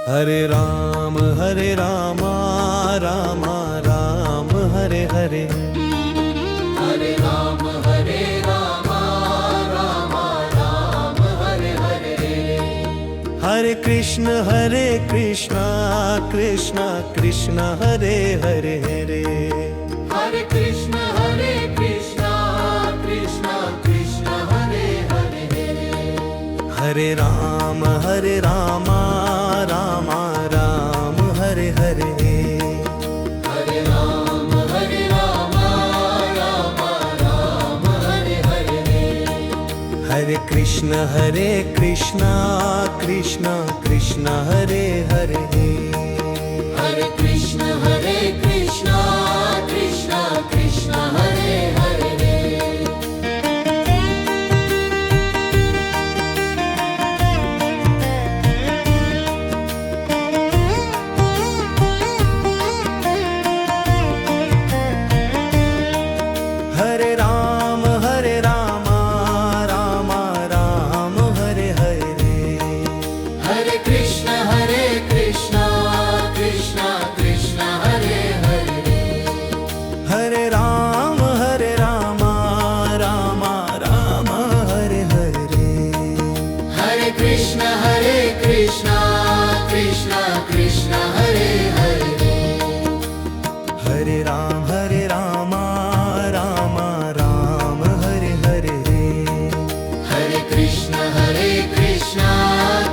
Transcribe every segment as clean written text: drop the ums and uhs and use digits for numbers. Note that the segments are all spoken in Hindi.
हरे राम राम राम हरे हरे। हरे राम राम राम हरे हरे। हरे कृष्ण कृष्ण कृष्ण हरे हरे हरे। हरे कृष्ण कृष्ण कृष्ण हरे हरे। हरे राम राम राम हरे हरे। हरे राम राम राम हरे हरे। हरे कृष्ण कृष्ण कृष्ण हरे हरे। हरे कृष्ण कृष्ण कृष्ण हरे हरे। हरे राम राम राम हरे हरे। हरे कृष्ण कृष्ण कृष्ण हरे हरे। हरे राम राम हरे हरे। हरे कृष्ण कृष्ण कृष्ण हरे हरे। हरे राम राम हरे हरे। हरे कृष्ण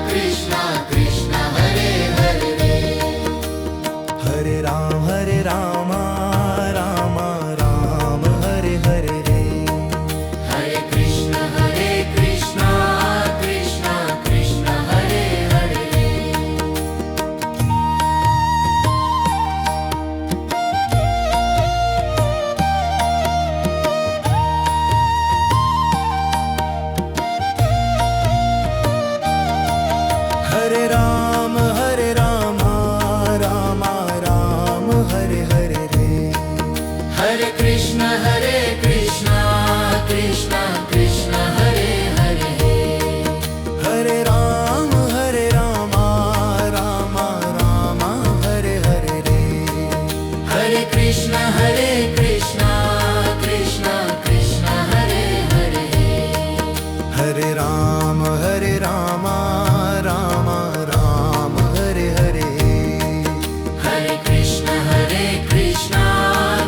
कृष्ण कृष्ण हरे हरे। हरे राम राम हरे हरे। हरे कृष्ण कृष्ण कृष्ण हरे हरे। हरे राम राम हरे हरे। हरे कृष्ण कृष्ण कृष्ण हरे हरे। हरे राम राम हरे हरे। हरे कृष्ण कृष्ण कृष्ण हरे हरे। हरे राम राम हरे हरे। हरे कृष्ण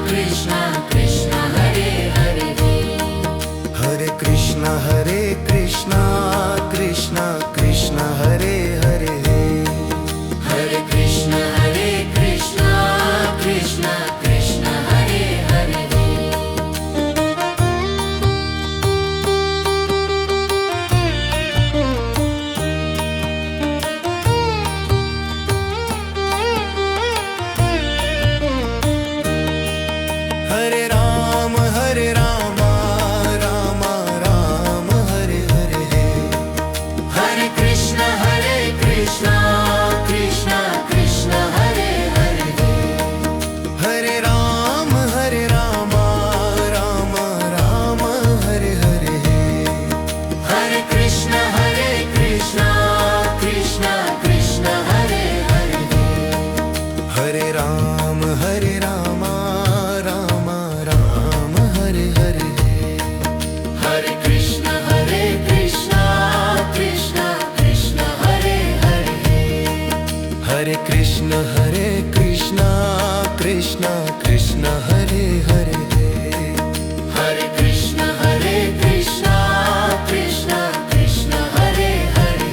कृष्ण कृष्ण हरे हरे। हरे कृष्ण कृष्ण कृष्ण हरे हरे। हरे कृष्ण कृष्ण कृष्ण हरे हरे। हरे राम राम हरे हरे। हरे कृष्ण कृष्ण कृष्ण हरे हरे। हरे राम राम हरे हरे। हरे कृष्ण कृष्ण कृष्ण हरे हरे। हरे राम राम हरे हरे। हरे कृष्ण कृष्ण कृष्ण हरे हरे। हरे कृष्ण कृष्ण कृष्ण हरे हरे। हरे कृष्ण कृष्ण कृष्ण हरे हरे।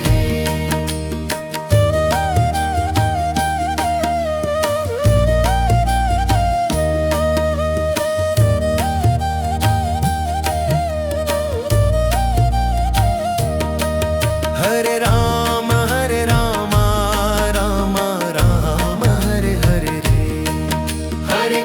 हरे राम राम हरे हरे। Hare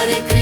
Hare Krishna